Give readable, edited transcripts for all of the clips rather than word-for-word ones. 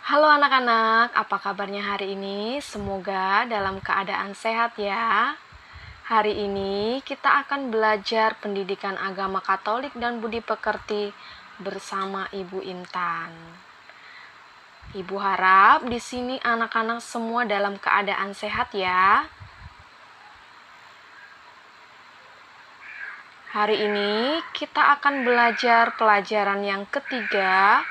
Halo anak-anak, apa kabarnya hari ini? Semoga dalam keadaan sehat ya. Hari ini kita akan belajar pendidikan agama Katolik dan budi pekerti bersama Ibu Intan. Ibu harap di sini anak-anak semua dalam keadaan sehat ya. Hari ini kita akan belajar pelajaran yang ketiga,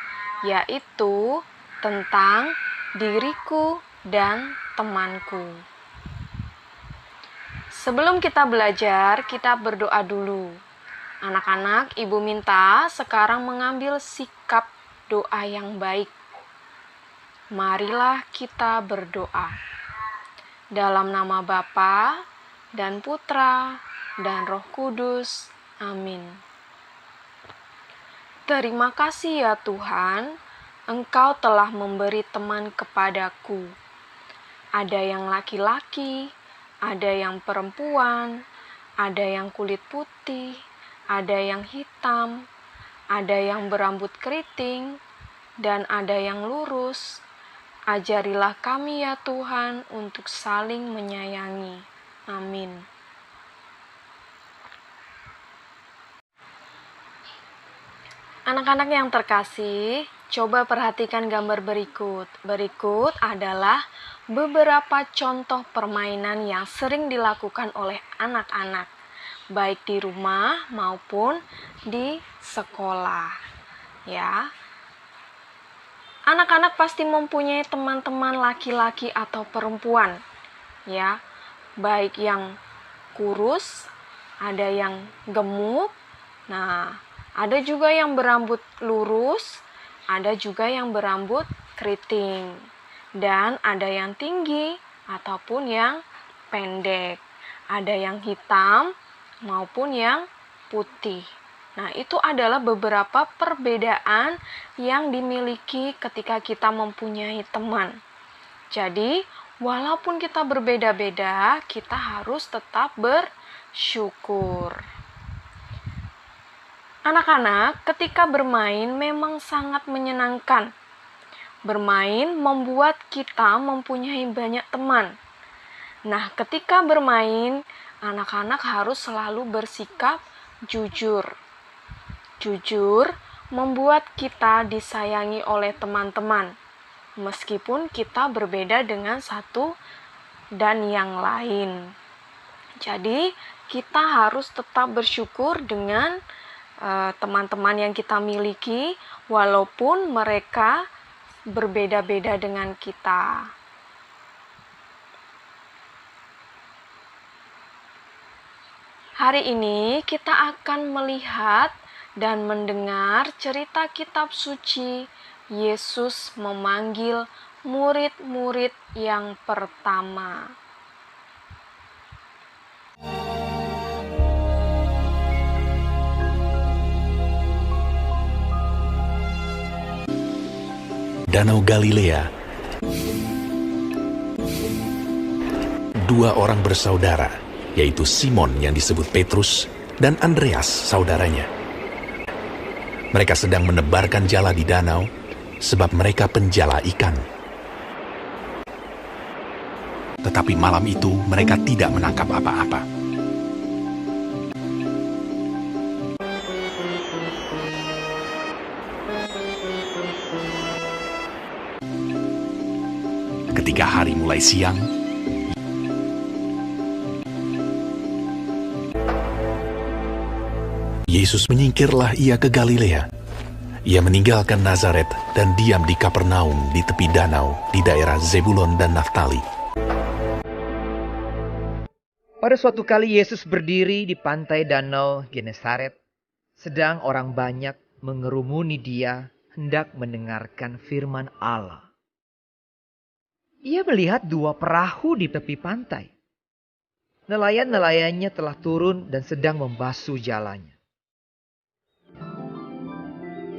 yaitu tentang diriku dan temanku. Sebelum kita belajar, kita berdoa dulu. Anak-anak, Ibu minta sekarang mengambil sikap doa yang baik. Marilah kita berdoa. Dalam nama Bapa dan Putra dan Roh Kudus. Amin. Terima kasih ya Tuhan, Engkau telah memberi teman kepadaku. Ada yang laki-laki, ada yang perempuan, ada yang kulit putih, ada yang hitam, ada yang berambut keriting, dan ada yang lurus. Ajarilah kami ya Tuhan untuk saling menyayangi. Amin. Anak-anak yang terkasih, coba perhatikan gambar berikut. Berikut adalah beberapa contoh permainan yang sering dilakukan oleh anak-anak, baik di rumah maupun di sekolah. Ya. Anak-anak pasti mempunyai teman-teman laki-laki atau perempuan. Ya. Baik yang kurus, ada yang gemuk. Nah, ada juga yang berambut lurus, ada juga yang berambut keriting, dan ada yang tinggi ataupun yang pendek, ada yang hitam maupun yang putih. Nah, itu adalah beberapa perbedaan yang dimiliki ketika kita mempunyai teman. Jadi, walaupun kita berbeda-beda, kita harus tetap bersyukur. Anak-anak, ketika bermain memang sangat menyenangkan. Bermain membuat kita mempunyai banyak teman. Nah, ketika bermain, anak-anak harus selalu bersikap jujur. Jujur membuat kita disayangi oleh teman-teman, meskipun kita berbeda dengan satu dan yang lain. Jadi, kita harus tetap bersyukur dengan teman-teman yang kita miliki, walaupun mereka berbeda-beda dengan kita. Hari ini kita akan melihat dan mendengar cerita kitab suci Yesus memanggil murid-murid yang pertama. Danau Galilea. Dua orang bersaudara, yaitu Simon yang disebut Petrus dan Andreas saudaranya. Mereka sedang menebarkan jala di danau, sebab mereka penjala ikan. Tetapi malam itu mereka tidak menangkap apa-apa. Ketika hari mulai siang, Yesus menyingkirlah ia ke Galilea. Ia meninggalkan Nazaret dan diam di Kapernaum di tepi danau di daerah Zebulon dan Naftali. Pada suatu kali Yesus berdiri di pantai danau Genesaret, sedang orang banyak mengerumuni dia hendak mendengarkan firman Allah. Ia melihat dua perahu di tepi pantai. Nelayan-nelayannya telah turun dan sedang membasuh jalannya.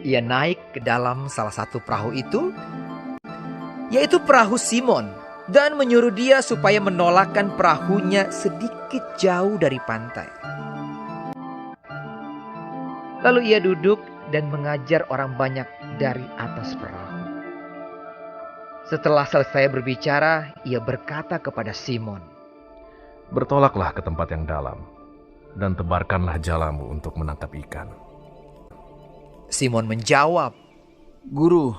Ia naik ke dalam salah satu perahu itu, yaitu perahu Simon, dan menyuruh dia supaya menolakkan perahunya sedikit jauh dari pantai. Lalu ia duduk dan mengajar orang banyak dari atas perahu. Setelah selesai berbicara, ia berkata kepada Simon, "Bertolaklah ke tempat yang dalam, dan tebarkanlah jalamu untuk menangkap ikan." Simon menjawab, "Guru,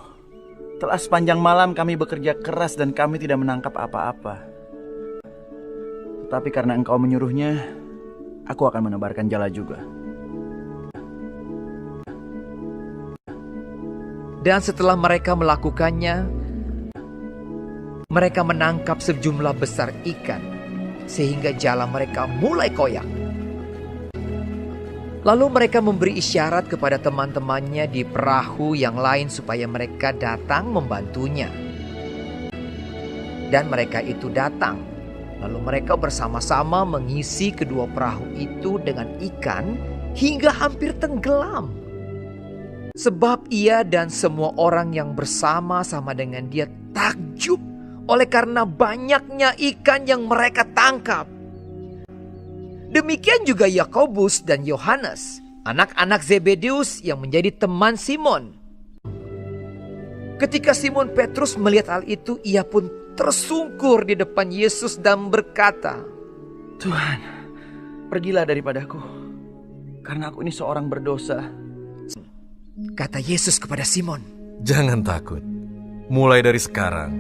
telah sepanjang malam kami bekerja keras dan kami tidak menangkap apa-apa. Tetapi karena engkau menyuruhnya, aku akan menebarkan jala juga." Dan setelah mereka melakukannya, mereka menangkap sejumlah besar ikan, sehingga jala mereka mulai koyak. Lalu mereka memberi isyarat kepada teman-temannya di perahu yang lain supaya mereka datang membantunya. Dan mereka itu datang. Lalu mereka bersama-sama mengisi kedua perahu itu dengan ikan hingga hampir tenggelam. Sebab ia dan semua orang yang bersama-sama dengan dia takjub oleh karena banyaknya ikan yang mereka tangkap. Demikian juga Yakobus dan Yohanes, anak-anak Zebedeus yang menjadi teman Simon. Ketika Simon Petrus melihat hal itu, ia pun tersungkur di depan Yesus dan berkata, "Tuhan, pergilah daripadaku, karena aku ini seorang berdosa." Kata Yesus kepada Simon, "Jangan takut. Mulai dari sekarang,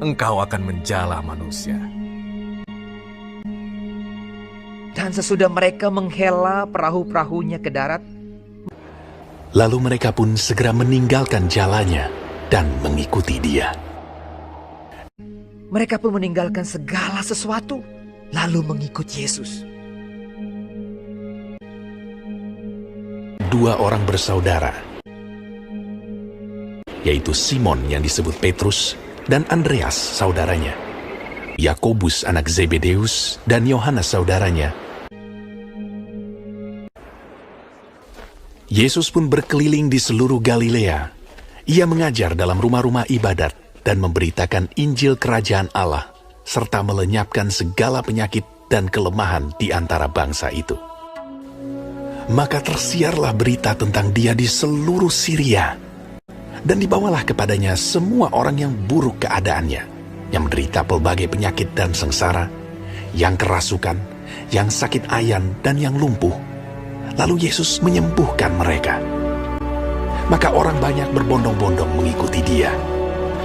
engkau akan menjala manusia." dan sesudah mereka menghela perahu-perahunya ke darat, Lalu mereka pun segera meninggalkan jalannya dan mengikuti dia. mereka pun meninggalkan segala sesuatu, lalu mengikut Yesus. Dua orang bersaudara, yaitu Simon yang disebut Petrus dan Andreas saudaranya, Yakobus anak Zebedeus dan Yohanes saudaranya. Yesus pun berkeliling di seluruh Galilea. Ia mengajar dalam rumah-rumah ibadat dan memberitakan Injil Kerajaan Allah, serta melenyapkan segala penyakit dan kelemahan di antara bangsa itu. Maka tersiarlah berita tentang dia di seluruh Syria, dan dibawalah kepadanya semua orang yang buruk keadaannya, yang menderita pelbagai penyakit dan sengsara, yang kerasukan, yang sakit ayan, dan yang lumpuh. Lalu Yesus menyembuhkan mereka. Maka orang banyak berbondong-bondong mengikuti dia.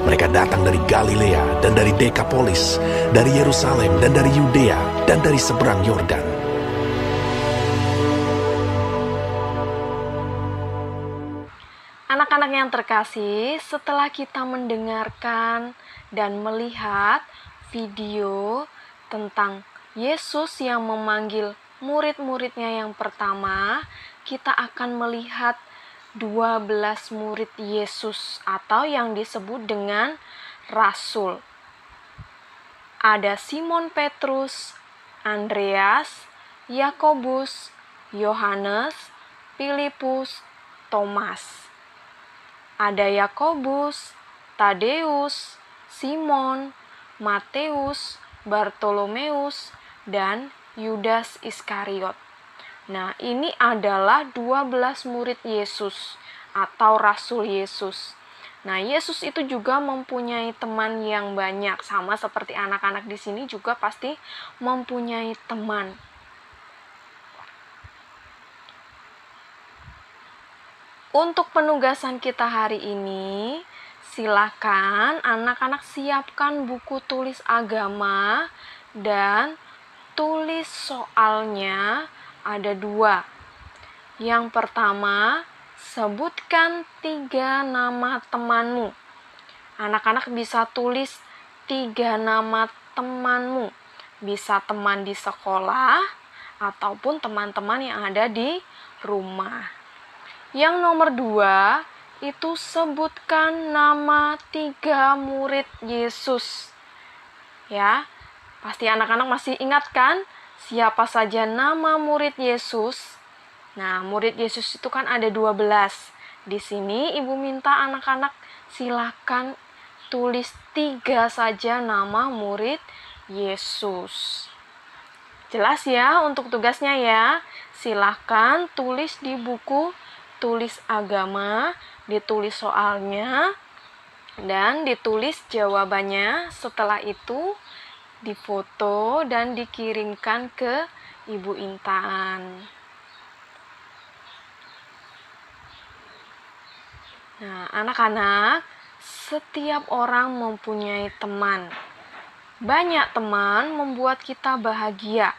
Mereka datang dari Galilea dan dari Dekapolis, dari Yerusalem dan dari Yudea dan dari seberang Yordan. Anak-anak yang terkasih, setelah kita mendengarkan dan melihat video tentang Yesus yang memanggil murid-muridnya yang pertama, kita akan melihat 12 murid Yesus atau yang disebut dengan rasul. Ada Simon Petrus, Andreas, Yakobus, Yohanes, Filipus, Thomas. Ada Yakobus, Tadeus, Simon, Mateus, Bartolomeus, dan Yudas Iskariot. Nah, ini adalah 12 murid Yesus atau rasul Yesus. Nah, Yesus itu juga mempunyai teman yang banyak, sama seperti anak-anak di sini juga pasti mempunyai teman. Untuk penugasan kita hari ini, silakan anak-anak siapkan buku tulis agama dan tulis soalnya ada 2. Yang pertama, sebutkan 3 nama temanmu. Anak-anak bisa tulis 3 nama temanmu. Bisa teman di sekolah ataupun teman-teman yang ada di rumah. Yang nomor 2, itu sebutkan nama 3 murid Yesus. Ya, pasti anak-anak masih ingat kan siapa saja nama murid Yesus? Nah, murid Yesus itu kan ada 12. Di sini ibu minta anak-anak silakan tulis 3 saja nama murid Yesus. Jelas ya untuk tugasnya ya. Silakan tulis di buku tulis agama, ditulis soalnya dan ditulis jawabannya. Setelah itu difoto dan dikirimkan ke Ibu Intan. Nah, anak-anak, setiap orang mempunyai teman. Banyak teman membuat kita bahagia.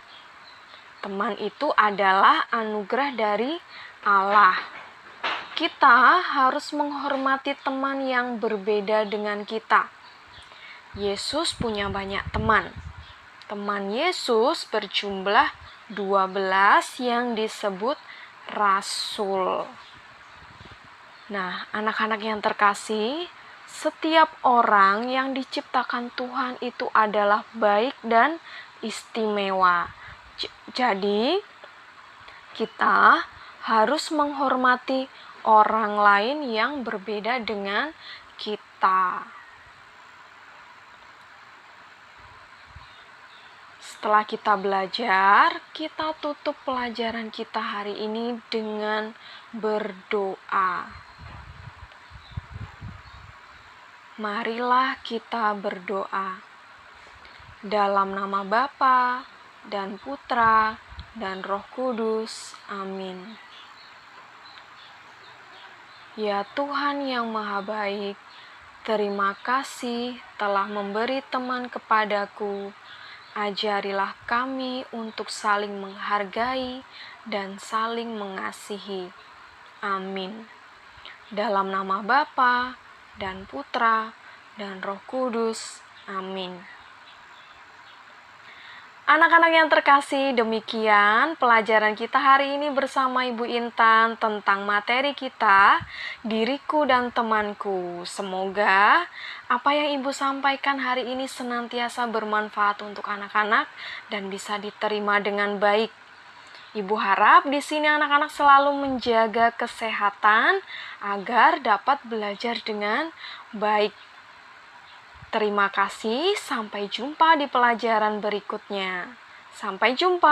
Teman itu adalah anugerah dari Allah. Kita harus menghormati teman yang berbeda dengan kita. Yesus punya banyak teman. Teman Yesus berjumlah 12 yang disebut rasul. Nah, anak-anak yang terkasih, setiap orang yang diciptakan Tuhan itu adalah baik dan istimewa. Jadi, kita harus menghormati orang lain yang berbeda dengan kita. Setelah kita belajar, kita tutup pelajaran kita hari ini dengan berdoa. Marilah kita berdoa. Dalam nama Bapa dan Putra dan Roh Kudus. Amin. Ya Tuhan yang Maha Baik, terima kasih telah memberi teman kepadaku. Ajarilah kami untuk saling menghargai dan saling mengasihi. Amin. Dalam nama Bapa dan Putra dan Roh Kudus. Amin. Anak-anak yang terkasih, demikian pelajaran kita hari ini bersama Ibu Intan tentang materi kita, diriku dan temanku. Semoga apa yang Ibu sampaikan hari ini senantiasa bermanfaat untuk anak-anak dan bisa diterima dengan baik. Ibu harap di sini anak-anak selalu menjaga kesehatan agar dapat belajar dengan baik. Terima kasih, sampai jumpa di pelajaran berikutnya. Sampai jumpa.